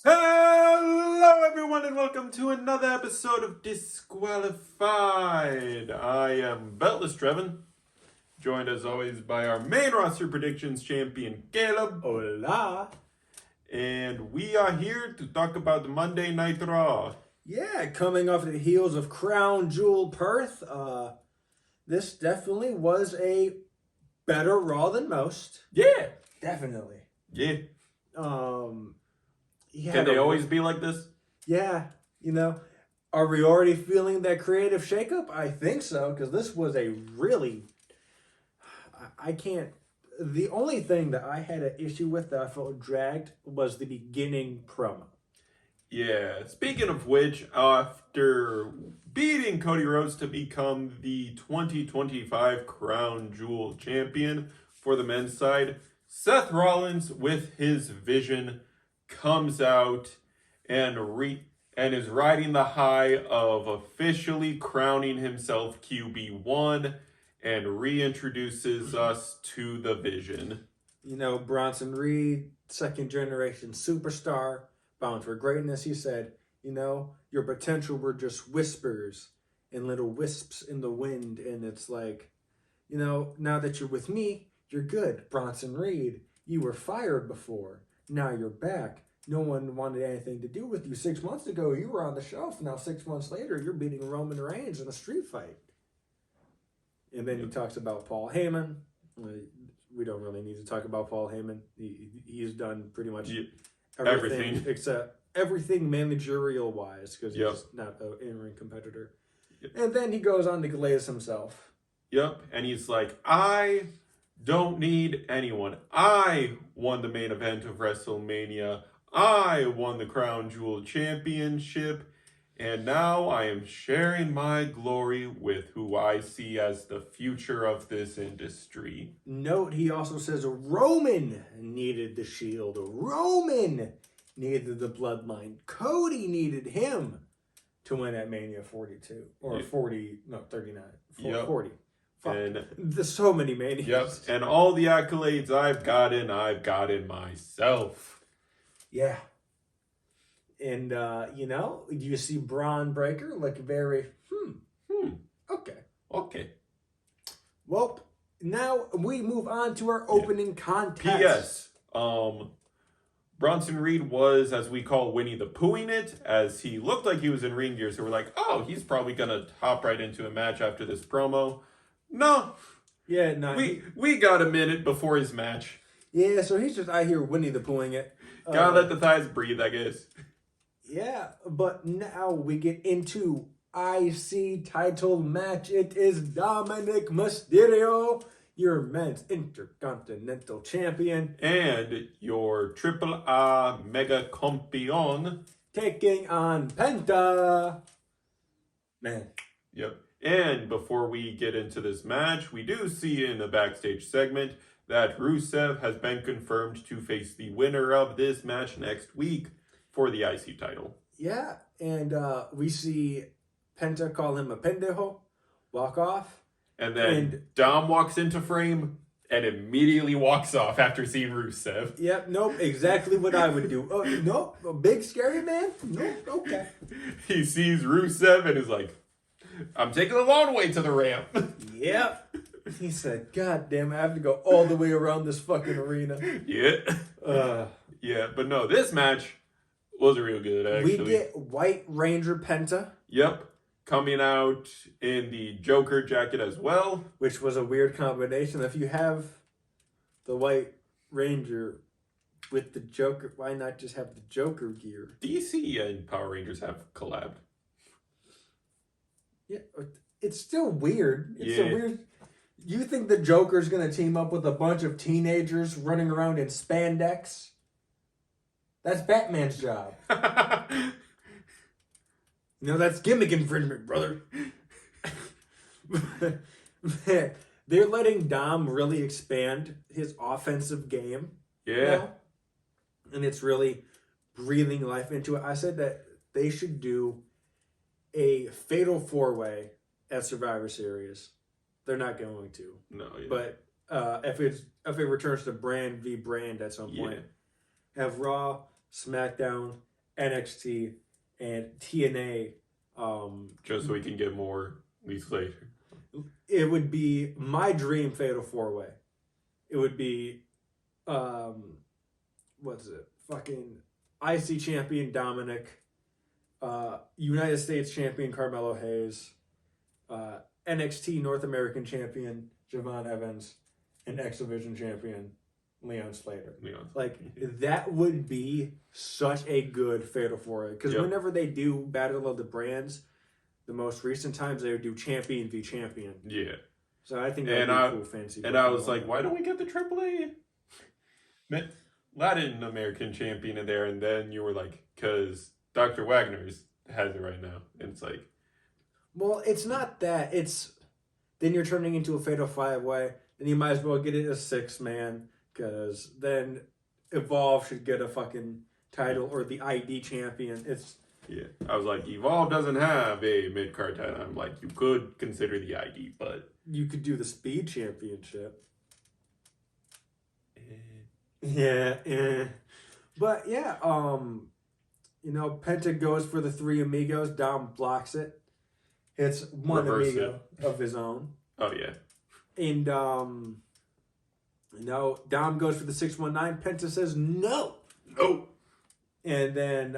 Hello, everyone, and welcome to another episode of Disqualified. I am Beltless Trevin, joined as always by our main roster predictions champion, Caleb. Hola. And we are here to talk about the Monday Night Raw. Yeah, coming off the heels of Crown Jewel Perth, this definitely was a better Raw than most. Yeah. Definitely. Yeah. He Can they always be like this? Yeah, are we already feeling that creative shakeup? I think so, because this was a really, I can't, the only thing that I had an issue with that I felt dragged was the beginning promo. Yeah. Speaking of which, after beating Cody Rhodes to become the 2025 Crown Jewel champion for the men's side, Seth Rollins, with his vision, comes out and is riding the high of officially crowning himself QB1 and reintroduces us to the vision. Bronson Reed, second generation superstar, bound for greatness. He said, your potential were just whispers and little wisps in the wind. And it's like, now that you're with me, you're good. Bronson Reed, you were fired before. Now you're back. No one wanted anything to do with you. 6 months ago, you were on the shelf. Now, 6 months later, you're beating Roman Reigns in a street fight. And then he talks about Paul Heyman. We don't really need to talk about Paul Heyman. He's done pretty much everything except everything managerial-wise, because he's not an in-ring competitor. Yep. And then he goes on to glaze himself. Yep, and he's like, I don't need anyone. I won the main event of WrestleMania. I won the Crown Jewel Championship. And now I am sharing my glory with who I see as the future of this industry. Note, he also says Roman needed the Shield. Roman needed the Bloodline. Cody needed him to win at Mania 42. Or 39. 40. Fuck. And there's so many Manias. Yep, and all the accolades I've gotten myself. Yeah. And, you see Braun Breaker look very, okay. Well, now we move on to our opening contest. P.S. Bronson Reed was, as we call, Winnie the Poohing it, as he looked like he was in ring gear. So we're like, oh, he's probably going to hop right into a match after this promo. No. Yeah, no. We got a minute before his match. Yeah, so he's just out here Winnie the Poohing it. Gotta let the thighs breathe, I guess. Yeah, but now we get into IC title match. It is Dominic Mysterio, your men's intercontinental champion, and your AAA Mega Campeon, taking on Penta. Man. Yep. And before we get into this match, we do see in the backstage segment that Rusev has been confirmed to face the winner of this match next week for the IC title. Yeah, and we see Penta call him a pendejo, walk off. And then Dom walks into frame and immediately walks off after seeing Rusev. Yep, nope, exactly what I would do. Nope, a big scary man? Nope, okay. He sees Rusev and is like, I'm taking the long way to the ramp. Yep. He said, God damn it, I have to go all the way around this fucking arena. Yeah. Yeah, but no, this match was real good, actually. We get White Ranger Penta. Yep. Coming out in the Joker jacket as well. Which was a weird combination. If you have the White Ranger with the Joker, why not just have the Joker gear? DC and Power Rangers have collabed. Yeah, it's still weird. It's a weird... You think the Joker's going to team up with a bunch of teenagers running around in spandex? That's Batman's job. That's gimmick infringement, brother. They're letting Dom really expand his offensive game. Yeah. And it's really breathing life into it. I said that they should do a fatal four-way at Survivor Series. They're not going to. No. Yeah. But if it returns to brand v brand at some point, have Raw, SmackDown, NXT and TNA. Just so we can get more weeks later. It would be my dream fatal 4-way. It would be, what's it? Fucking IC champion Dominic, United States champion Carmelo Hayes, NXT North American champion Javon Evans, and X Division champion Leon Slater. Like, that would be such a good fatal 4-way. Because whenever they do Battle of the Brands, the most recent times they would do champion v champion. Yeah. So I think that would be a cool fancy. And I was like, why don't we get the AAA Latin American champion in there? And then you were like, because Dr. Wagner's has it right now. And it's like, well, it's not that. It's then you're turning into a fatal 5-way, and you might as well get it a 6-man, because then Evolve should get a fucking title or the ID champion. It's yeah. I was like, Evolve doesn't have a mid-card title. I'm like, you could consider the ID, but you could do the Speed Championship. Yeah. But yeah, Penta goes for the 3 amigos. Dom blocks it. Hits one amigo of his own. Oh yeah. And Dom goes for the 619. Penta says no. No. And then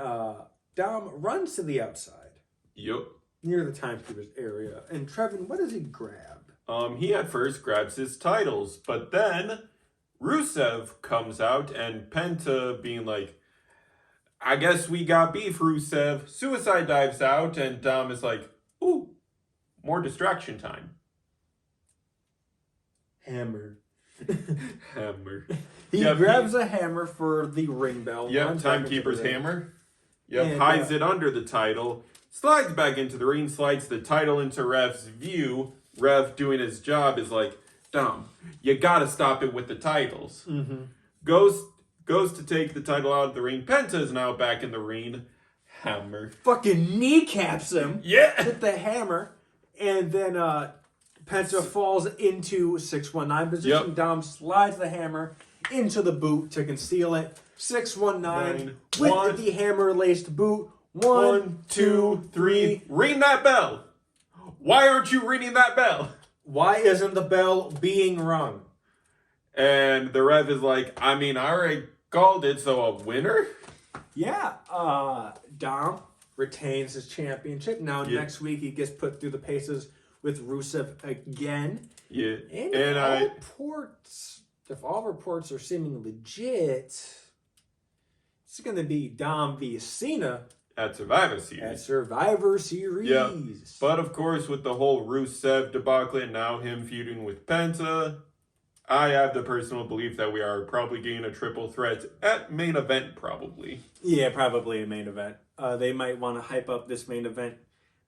Dom runs to the outside. Yep. Near the timekeeper's area. And Trevin, what does he grab? He at first grabs his titles, but then Rusev comes out and Penta being like, I guess we got beef, Rusev. Suicide dives out and Dom is like, ooh, more distraction time. Hammer. Hammer. He grabs a hammer for the ring bell. Yep, timekeeper's hammer. Yep, hides it under the title. Slides back into the ring, slides the title into Rev's view. Rev, doing his job, is like, Dom, you gotta stop it with the titles. Mm-hmm. Goes to take the title out of the ring. Penta is now back in the ring. Hammer. Fucking kneecaps him. Yeah. With the hammer. And then Penta falls into 619 position. Yep. Dom slides the hammer into the boot to conceal it. 619 with the hammer-laced boot. 1, 2, 3. Ring that bell. Why aren't you ringing that bell? Why isn't the bell being rung? And the Rev is like, I mean, I already called it, so a winner? Yeah. Dom retains his championship. Now, next week, he gets put through the paces with Rusev again. Yeah. And if all reports are seeming legit, it's going to be Dom v. Cena. At Survivor Series. Yeah. But of course, with the whole Rusev debacle and now him feuding with Penta, I have the personal belief that we are probably getting a triple threat at main event, probably. Yeah, probably a main event. They might want to hype up this main event,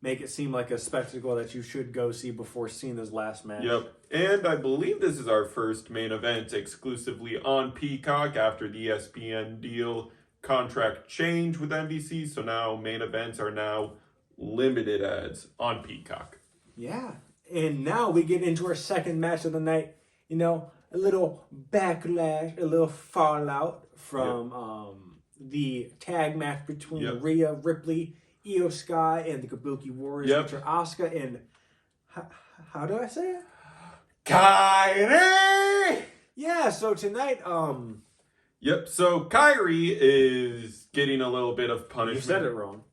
make it seem like a spectacle that you should go see before Cena's last match. Yep. And I believe this is our first main event exclusively on Peacock after the ESPN deal contract change with NBC, so now main events are now limited ads on Peacock. Yeah, and now we get into our second match of the night. A little backlash, a little fallout from the tag match between Rhea Ripley, Io Sky, and the Kabuki Warriors, which are Asuka and how do I say it? Kairi! Yeah, so tonight, Yep, so Kairi is getting a little bit of punishment. You said it wrong.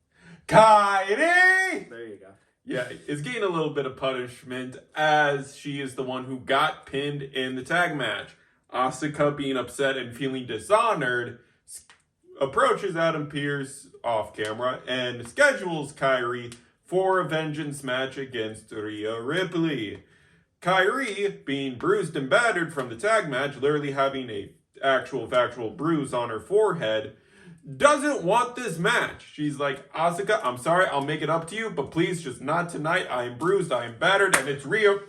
Kairi! There you go. Yeah, is getting a little bit of punishment as she is the one who got pinned in the tag match. Asuka, being upset and feeling dishonored, approaches Adam Pearce off camera and schedules Kairi for a vengeance match against Rhea Ripley. Kairi, being bruised and battered from the tag match, literally having a factual bruise on her forehead, doesn't want this match. She's like, Asuka, I'm sorry, I'll make it up to you, but please, just not tonight. I am bruised, I am battered, and it's Rhea.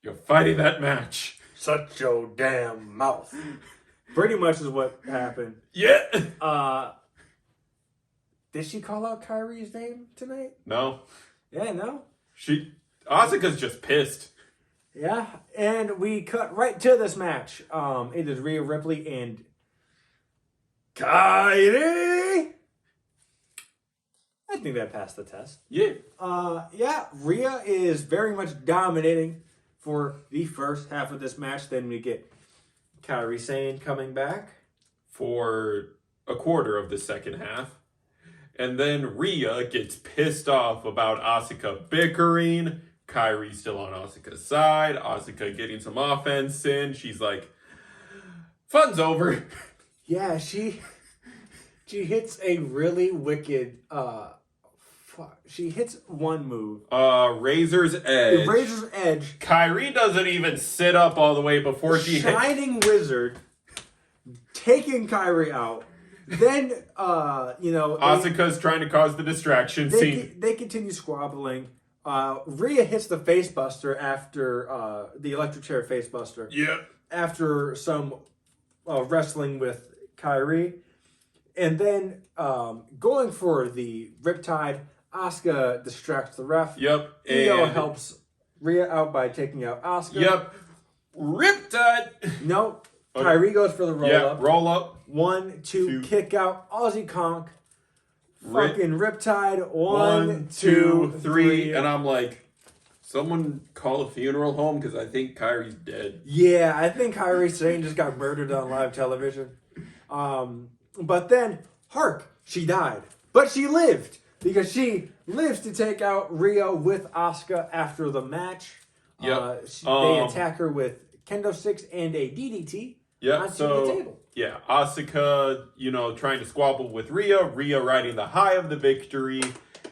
You're fighting that match. Shut your damn mouth. Pretty much is what happened. Yeah. Did she call out Kairi's name tonight? No. Yeah, no. Asuka's just pissed. Yeah, and we cut right to this match. It is Rhea Ripley and Kairi. I think that passed the test. Yeah. Yeah, Rhea is very much dominating for the first half of this match. Then we get Kairi Sane coming back. For a quarter of the second half. And then Rhea gets pissed off about Asuka bickering. Kairi's still on Asuka's side. Asuka getting some offense in. She's like, fun's over. Yeah, she hits a really wicked she hits one move. Razor's Edge. Razor's Edge. Kairi doesn't even sit up all the way before she hits. Shining Wizard taking Kairi out. Then Asuka's trying to cause the distraction scene. They continue squabbling. Rhea hits the facebuster after the electric chair facebuster. Yeah. After some wrestling with Kairi. And then going for the Riptide, Asuka distracts the ref. Yep. Io helps Rhea out by taking out Asuka. Yep. Riptide. Nope. Kairi goes for the roll up. Roll up. 1, 2, kick out. Aussie Conk. Fucking Riptide. 1, 2, 3. And I'm like, someone call a funeral home because I think Kairi's dead. Yeah, I think Kairi Sane just got murdered on live television. But then, hark, she died. But she lived. Because she lives to take out Rhea with Asuka after the match. Yep. They attack her with kendo sticks and a DDT. Yeah, onto the table. Yeah, Asuka, trying to squabble with Rhea. Rhea riding the high of the victory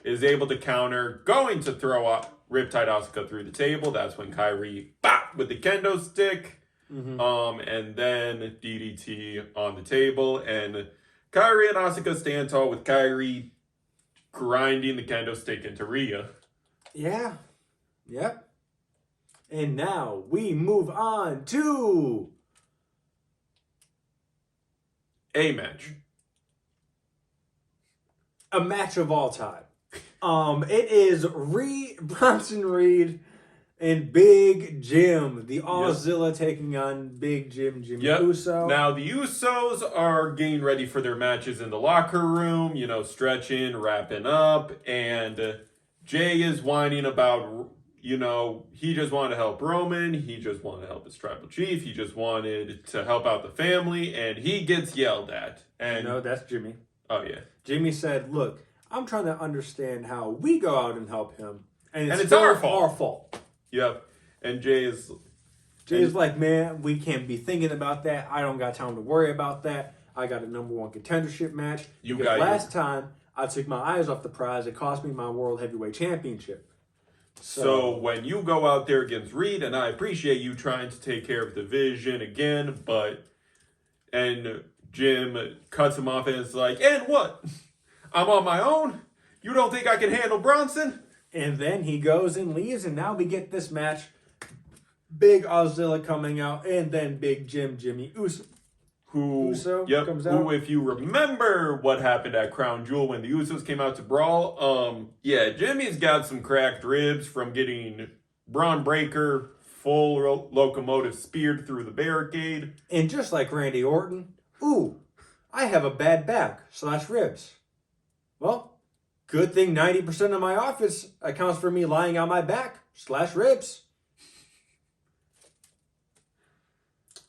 is able to counter, going to throw Riptide Asuka through the table. That's when Kairi bop with the kendo stick. Mm-hmm. And then DDT on the table. And Kairi and Asuka stand tall with Kairi grinding the kendo stick into Rhea. Yeah. Yep. And now we move on to a match. A match of all time. It is Bronson Reed and Big Jim. The Auszilla taking on Big Jim Uso. Now, the Usos are getting ready for their matches in the locker room, stretching, wrapping up. And Jay is whining about, he just wanted to help Roman. He just wanted to help his tribal chief. He just wanted to help out the family. And he gets yelled at. And no, that's Jimmy. Oh, yeah. Jimmy said, look, I'm trying to understand how we go out and help him. And it's our fault. Our fault. Yep. And Jay's like, man, we can't be thinking about that. I don't got time to worry about that. I got a #1 contendership match. Last time I took my eyes off the prize, it cost me my World Heavyweight Championship. So when you go out there against Reed, and I appreciate you trying to take care of the Vision again, and Jim cuts him off and is like, and what? I'm on my own? You don't think I can handle Bronson? And then he goes and leaves, and now we get this match. Big Auszilla coming out, and then Big Jimmy Uso. Comes out. Who, if you remember what happened at Crown Jewel when the Usos came out to brawl, Jimmy's got some cracked ribs from getting Braun Breaker full locomotive speared through the barricade. And just like Randy Orton, I have a bad back / ribs. Well, good thing 90% of my office accounts for me lying on my back / ribs.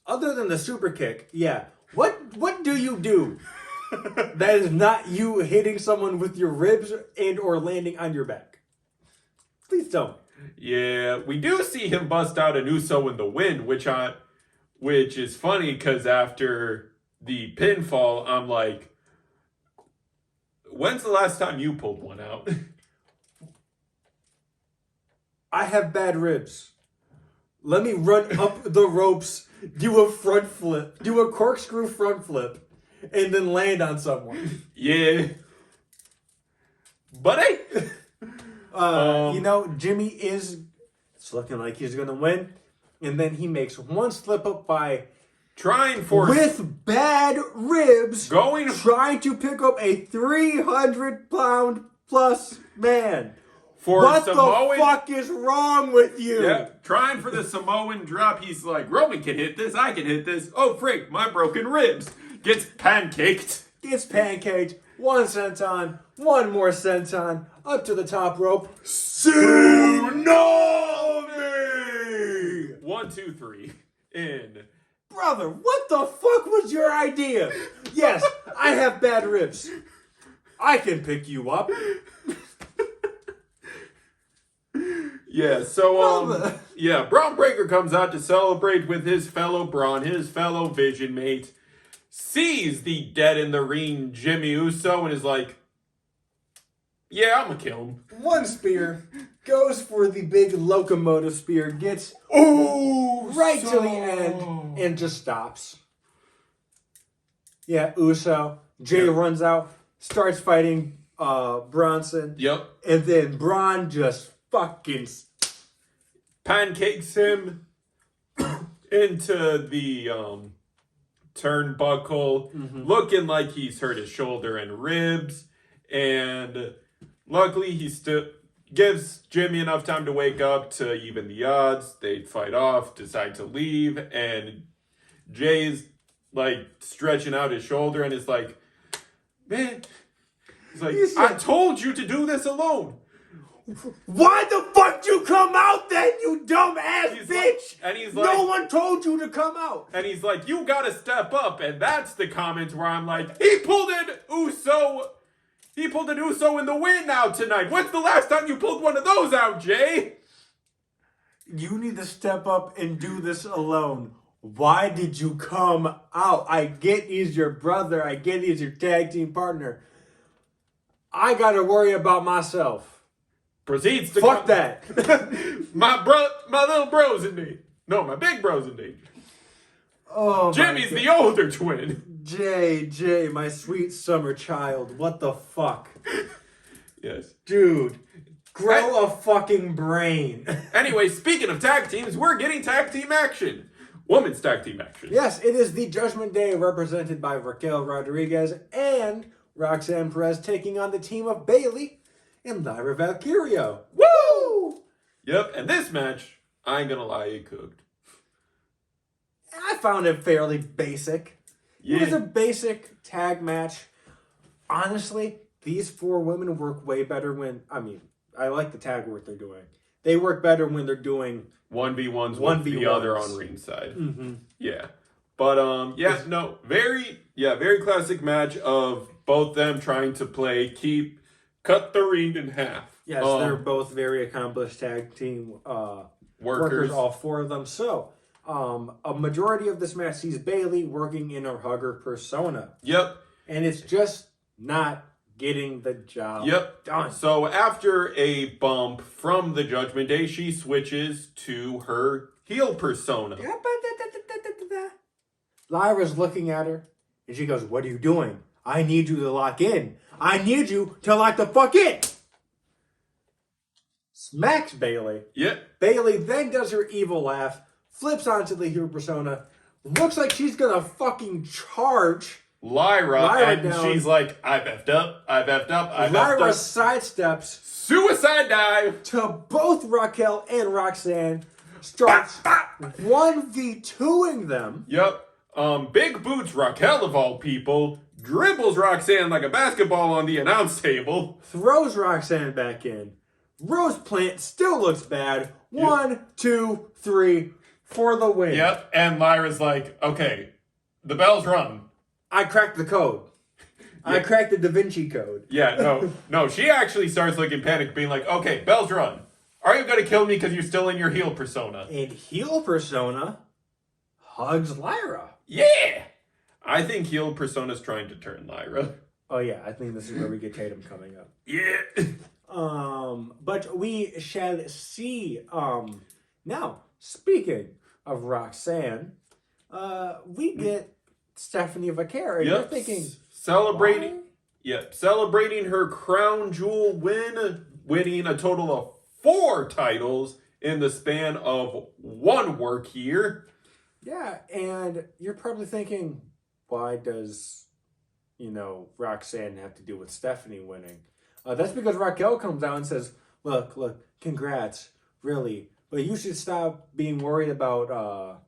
Other than the super kick, what do you do that is not you hitting someone with your ribs and or landing on your back? Please tell me. Yeah, we do see him bust out an Uso in the wind, which is funny because after the pinfall, I'm like, when's the last time you pulled one out? I have bad ribs. Let me run up the ropes, do a front flip, do a corkscrew front flip, and then land on someone. Yeah. Buddy! Jimmy it's looking like he's going to win. And then he makes one slip up by with bad ribs, trying to pick up a 300-pound plus man. What the fuck is wrong with you? Yeah, trying for the Samoan drop. He's like, Roman can hit this, I can hit this. Oh, freak, my broken ribs. Gets pancaked. Gets pancaked. 1 senton. 1 more senton. Up to the top rope. Tsunami! 1, 2, 3. In. Brother, what the fuck was your idea? Yes, I have bad ribs. I can pick you up. Yeah, so, Brother. yeah, Braun Breaker comes out to celebrate with his fellow Braun, his fellow Vision mate, sees the dead in the ring Jimmy Uso, and is like, yeah, I'm gonna kill him. 1 spear. Goes for the big locomotive spear. Gets right to the end and just stops. Yeah, Uso. Jay runs out, starts fighting Bronson. Yep. And then Braun just fucking Pancakes him into the turnbuckle, looking like he's hurt his shoulder and ribs. And luckily, he still gives Jimmy enough time to wake up to even the odds. They fight off, decide to leave, and Jay's like stretching out his shoulder and is like, man, he's like, I told you to do this alone. Why the fuck you come out then, you dumb ass He's bitch? like- and he's like, no one told you to come out. and he's like, you gotta step up. And that's the comment where I'm like, he pulled an Uso in the win out tonight. When's the last time you pulled one of those out, Jay? You need to step up and do this alone. Why did you come out? I get he's your brother. I get he's your tag team partner. I gotta worry about myself. Proceeds to Fuck that. my little bro's in danger. No, my big bro's in danger. Oh, Jimmy's the older twin. Jay, my sweet summer child. What the fuck? Yes. Dude, grow a fucking brain. Anyway, speaking of tag teams, we're getting tag team action. Women's tag team action. Yes, it is the Judgment Day represented by Raquel Rodriguez and Roxanne Perez taking on the team of Bayley and Lyra Valkyria. Woo! Yep, and this match, I ain't gonna lie, it cooked. I found it fairly basic. Yeah. It was a basic tag match. Honestly, these 4 women work way better when, I like the tag work they're doing. They work better when they're doing 1v1s with the other on ringside. Yeah. But very classic match of both them trying to cut the ring in half. Yes, they're both very accomplished tag team workers, all 4 of them. So, a majority of this match sees Bayley working in her hugger persona. Yep. And it's just not getting the job done. So after a bump from the Judgment Day, she switches to her heel persona. Lyra's looking at her, and she goes, "What are you doing? I need you to lock in. I need you to lock the fuck in." Smacks Bayley. Yep. Bayley then does her evil laugh, flips onto the heel persona, looks like she's gonna fucking charge Lyra and down. she's like, I effed up. Lyra sidesteps Suicide dive. to both Raquel and Roxanne, starts 1v2ing them. Yep. Big Boots Raquel of all people dribbles Roxanne like a basketball on the announce table. Throws Roxanne back in. Rose Plant still looks bad. 1, 2, 3 for the win. Yep. And Lyra's like, okay, the bell's rung. I cracked the code. I cracked the Da Vinci Code. Yeah, no. She actually starts looking panicked, being like, okay, bell's rung. Are you going to kill me because you're still in your heel persona? And heel persona hugs Lyra. Yeah! I think heel persona's trying to turn Lyra. Oh yeah, I think this is where we get Tatum coming up. Yeah. But we shall see. Now, speaking of Roxanne, we get Stephanie Vaquer, and you're thinking, celebrating. why? Yep, celebrating her crown jewel win, winning a total of 4 titles in the span of 1 work year. Yeah, and you're probably thinking, why does, Roxanne have to do with Stephanie winning? That's because Raquel comes out and says, look, congrats, really. But you should stop being worried about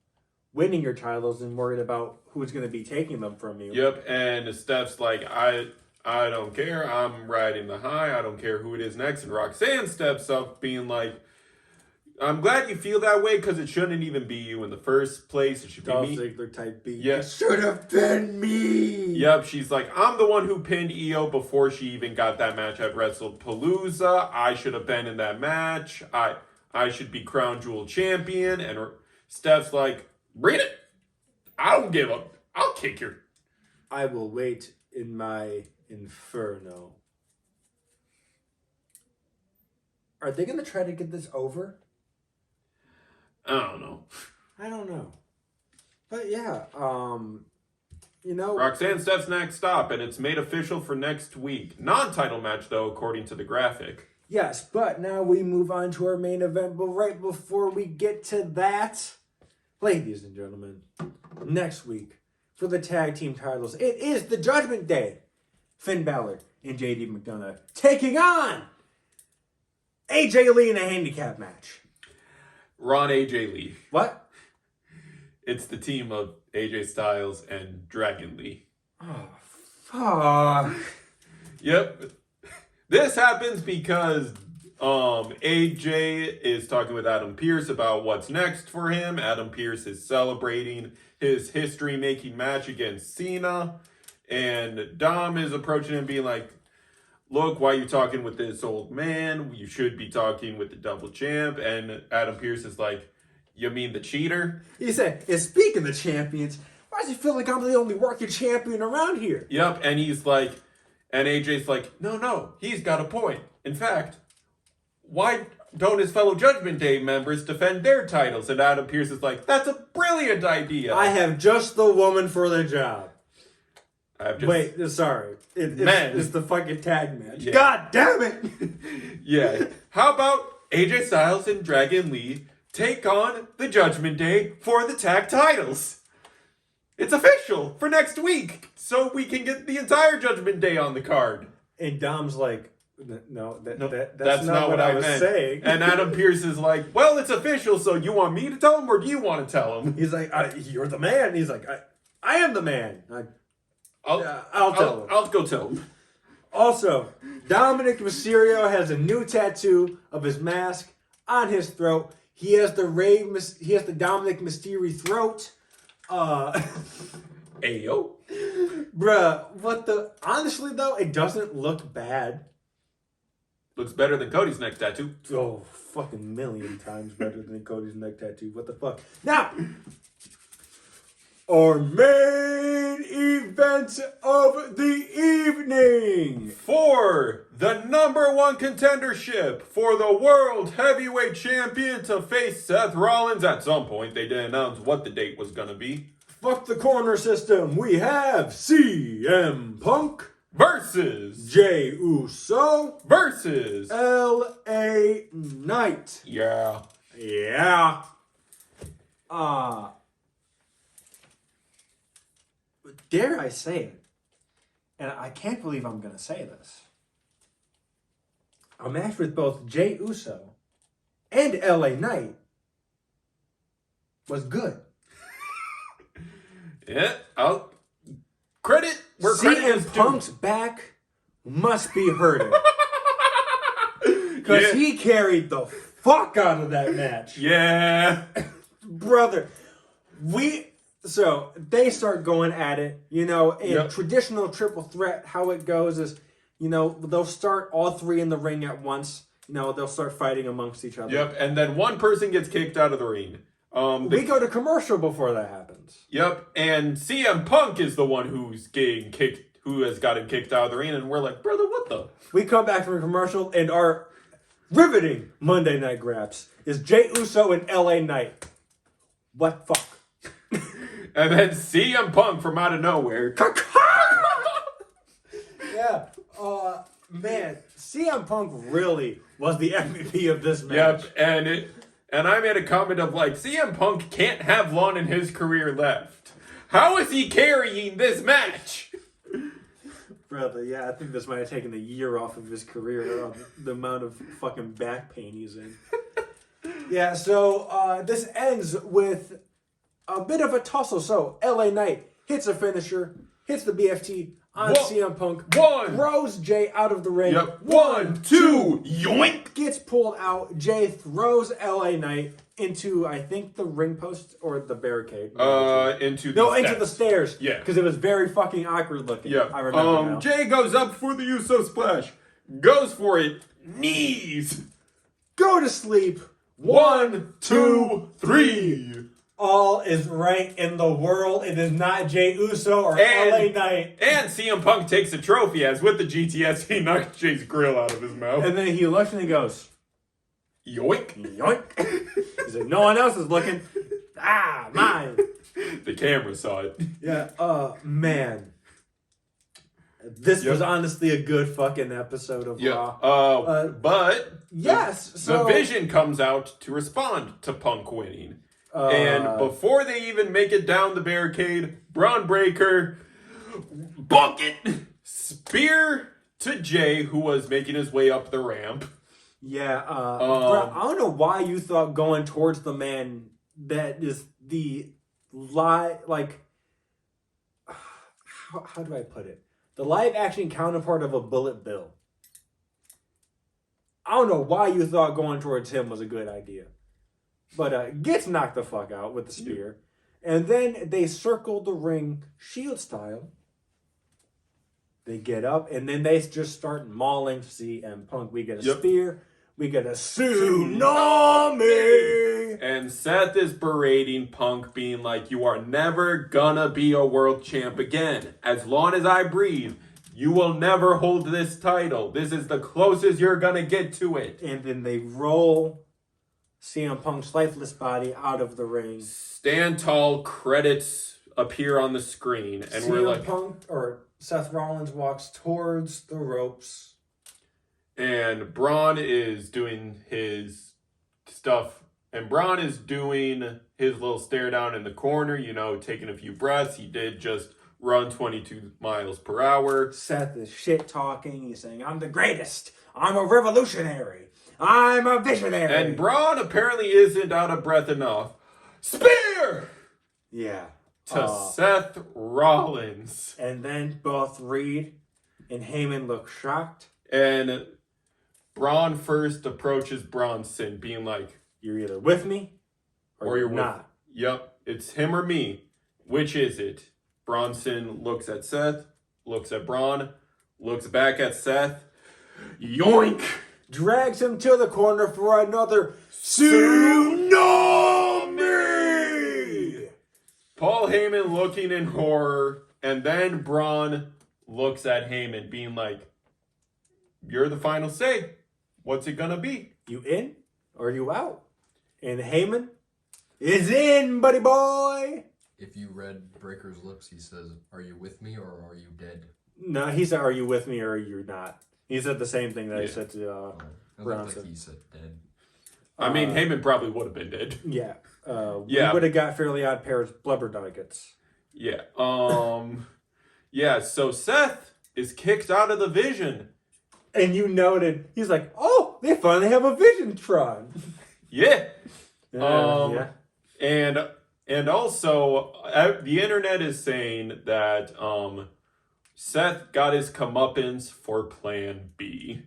winning your titles and worried about who's going to be taking them from you. Yep, and Steph's like, I don't care. I'm riding the high. I don't care who it is next. And Roxanne steps up being like, I'm glad you feel that way because it shouldn't even be you in the first place. It should be Dolph me. Ziggler type beat. Yeah. It should have been me. Yep, she's like, I'm the one who pinned Io before she even got that match at WrestlePalooza. I should have been in that match. I should be Crown Jewel champion. And Steph's like, bring it. I don't give up. I'll kick your. I will wait in my inferno. Are they going to try to get this over? I don't know. I don't know. But yeah, you know. Roxanne Steph's next stop, and it's made official for next week. Non-title match, though, according to the graphic. Yes, but now we move on to our main event. But right before we get to that, ladies and gentlemen, next week for the tag team titles, it is the Judgment Day. Finn Balor and JD McDonough taking on AJ Lee in a handicap match. Ron AJ Lee. What? It's the team of AJ Styles and Dragon Lee. Oh, fuck. Yep. This happens because AJ is talking with Adam Pearce about what's next for him. Adam Pearce is celebrating his history-making match against Cena. And Dom is approaching him being like, look, why are you talking with this old man? You should be talking with the double champ. And Adam Pearce is like, you mean the cheater? He said, and speaking of champions, why does it feel like I'm the only working champion around here? Yep, and he's like, and AJ's like, no, he's got a point. In fact, why don't his fellow Judgment Day members defend their titles? And Adam Pearce is like, that's a brilliant idea. I have just the woman for the job. Wait, sorry. It's the fucking tag match. Yeah. God damn it! Yeah. How about AJ Styles and Dragon Lee take on the Judgment Day for the tag titles? It's official for next week, so we can get the entire Judgment Day on the card. And Dom's like, no, that's not what I was saying. And Adam Pearce is like, well, it's official, so you want me to tell him or do you want to tell him? He's like, you're the man. He's like, I am the man. I'll tell him. I'll go tell him. Also, Dominic Mysterio has a new tattoo of his mask on his throat. He has the Dominic Mysterio throat. Ayo. Bruh, honestly though, it doesn't look bad. Looks better than Cody's neck tattoo. Oh, fucking million times better than Cody's neck tattoo. What the fuck? Now, our main event of the evening. For the #1 contendership for the World Heavyweight Champion to face Seth Rollins. At some point, they didn't announce what the date was going to be. Fuck the corner system. We have CM Punk versus Jey Uso versus LA Knight. Yeah. Dare I say it, and I can't believe I'm going to say this, a match with both Jey Uso and LA Knight was good. Yeah, I'll credit where credit is CM due. Punk's back must be hurting. Because he carried the fuck out of that match. Yeah. Brother, so they start going at it, in traditional triple threat, how it goes is, they'll start all three in the ring at once. They'll start fighting amongst each other. Yep, and then one person gets kicked out of the ring. We go to commercial before that happens. Yep, and CM Punk is the one who's getting kicked, who has gotten kicked out of the ring, and we're like, brother, what the? We come back from commercial, and our riveting Monday Night Graps is Jey Uso and LA Knight. What fuck? And then CM Punk from out of nowhere. Yeah. Man, CM Punk really was the MVP of this match. Yep, and I made a comment of like, CM Punk can't have long in his career left. How is he carrying this match? Brother, yeah, I think this might have taken a year off of his career, the amount of fucking back pain he's in. Yeah, so this ends with a bit of a tussle. So LA Knight hits a finisher, hits the BFT on Whoa. CM Punk, One. throws Jay out of the ring. Yep. 1, 2, yoink. Gets pulled out. Jay throws LA Knight into, I think, the ring post or the barricade. Into the into the stairs. Yeah. Because it was very fucking awkward looking. Yeah. I remember now. Jay goes up for the Uso splash. Goes for it. Knees. Go to sleep. 1, 2, 3. All is right in the world. It is not Jay Uso or And- LA Knight. And CM Punk takes a trophy as with the GTS he knocks Jay's grill out of his mouth. And then he looks and he goes, Yoink. yoink. He's like, no one else is looking. Ah, mine. The camera saw it. Yeah, man. This Yep. was honestly a good fucking episode of Yeah. Raw. But Yes, so the Vision comes out to respond to Punk winning. uh, And before they even make it down the barricade, Braun Breaker, bucket, spear to Jay, who was making his way up the ramp. yeah, bro, I don't know why you thought going towards the man that is the like how do I put it? The live action counterpart of a Bullet Bill. I don't know why you thought going towards him was a good idea. But gets knocked the fuck out with the spear. And then they circle the ring Shield style. They get up and then they just start mauling CM Punk. We get a Yep. spear. We get a tsunami. And Seth is berating Punk, being like, you are never gonna be a world champ again. As long as I breathe, you will never hold this title. This is the closest you're gonna get to it. And then they roll CM Punk's lifeless body out of the ring. Stand tall, credits appear on the screen, and we're CM like, Punk or Seth Rollins walks towards the ropes. and Braun is doing his stuff. And Braun is doing his little stare down in the corner, taking a few breaths. He did just run 22 miles per hour. Seth is shit talking. He's saying, I'm the greatest. I'm a revolutionary. I'm a visionary. And Braun apparently isn't out of breath enough. Spear yeah. to Seth Rollins. And then both Reed and Heyman look shocked. And Braun first approaches Bronson, being like, You're either with me or you're with- not. Yep, it's him or me. Which is it? Bronson looks at Seth, looks at Braun, looks back at Seth. Yoink! Drags him to the corner for another Tsunami! Paul Heyman looking in horror, and then Braun looks at Heyman, being like, you're the final say. What's it gonna be? You in or you out? And Heyman is in, buddy boy. If you read Breaker's lips, he says, "Are you with me or are you dead?" No, he said, are you with me or you're not? He said the same thing that he Yeah. said to, It looked Bronson. like he said dead. I mean, Heyman probably would have been dead. yeah. Yeah. We would have got Fairly Odd Parents blubber nuggets. Yeah. Yeah, so Seth is kicked out of the Vision. And you noted, he's like, oh, they finally have a Visiontron. Yeah. Yeah. And also, the internet is saying that Seth got his comeuppance for Plan B.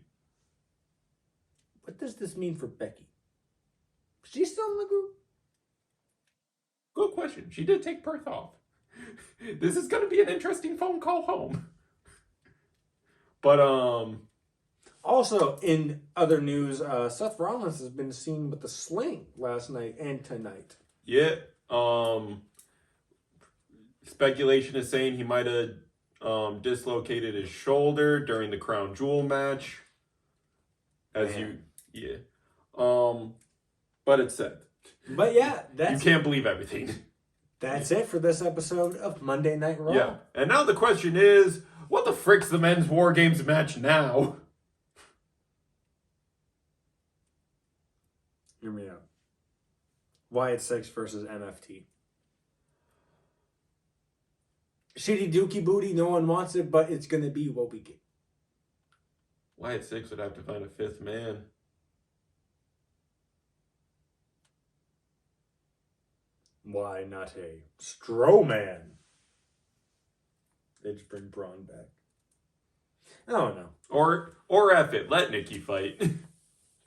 What does this mean for Becky? She's still in the group? Good question. She did take Perth off. This is going to be an interesting phone call home. But Also, in other news, Seth Rollins has been seen with the sling last night and tonight. yeah. Speculation is saying he might have dislocated his shoulder during the Crown Jewel match. Man. But it's said. But yeah, You that's can't believe everything. That's it for this episode of Monday Night Raw. Yeah. And now the question is, what the frick's the men's War Games match now? Hear me out. Wyatt Six versus MFT. Shitty dookie booty, no one wants it, but it's going to be what we get. Wyatt Six would have to find a fifth man. Why not a Strowman? They just bring Braun back. I don't know. Or F it, let Nikki fight.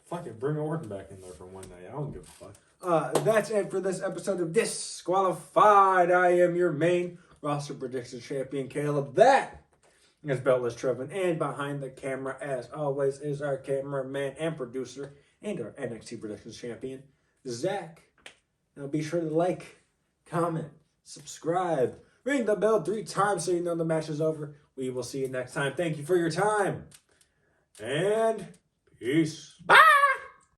Fuck it, bring Orton back in there for one night. I don't give a fuck. That's it for this episode of Disqualified. I am your main roster prediction champion, Caleb. That is Beltless Trevin. And behind the camera, as always, is our cameraman and producer and our NXT Predictions champion, Zach. Now be sure to like, comment, subscribe, ring the bell 3 times so you know the match is over. We will see you next time. Thank you for your time. And peace. Bye!